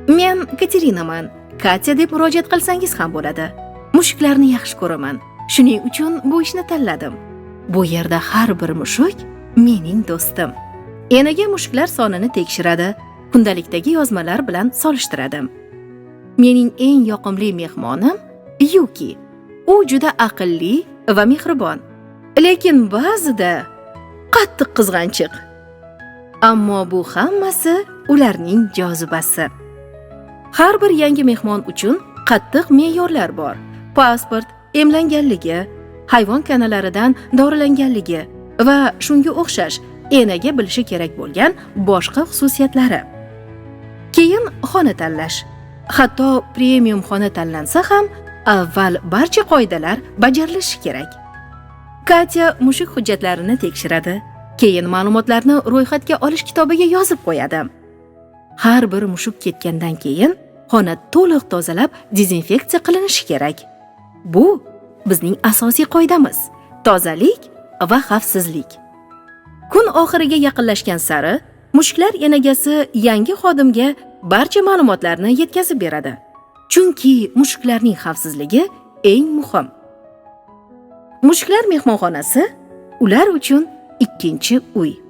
Men Katerinaman. Katya deb murojaat qilsangiz ham bo'ladi. Mushuklarni yaxshi ko'raman. Shuning uchun bu ishni tanladim. Bu yerda har bir mushuk mening do'stim. Enaga mushuklar sonini tekshiradi, kundalikdagi yozmalar bilan solishtiradi. Mening eng yoqimli mehmonim Yuki. U juda aqlli va mehribon, lekin ba'zida qattiq qizg'anchiq. Ammo bu hammasi ularning jozibasi. Har bir yangi mehmon uchun qattiq me'yorlar bor. Pasport, emlanganligi, hayvon kanalaridan dorilanganligi va shunga o'xshash enaga bilishi kerak bo'lgan boshqa xususiyatlari. Keyin xona tanlash. Hatto premium xona tanlansa ham avval barcha qoidalar bajarilishi kerak. Katya mushuk hujjatlarini tekshiradi, keyin ma'lumotlarni ro'yxatga olish kitobiga yozib qo'yadi. Har bir mushuk ketgandan keyin xona to'liq tozalab, dezinfeksiya qilinishi kerak. Bu bizning asosiy qoidamiz: tozalik va xavfsizlik. Kun oxiriga yaqinlashgan sari mushuklar enagasi yangi xodimga barcha ma'lumotlarni yetkazib beradi. Chunki mushuklarning xavfsizligi eng muhim. Mushuklar mehmonxonasi ular uchun ikkinchi uy.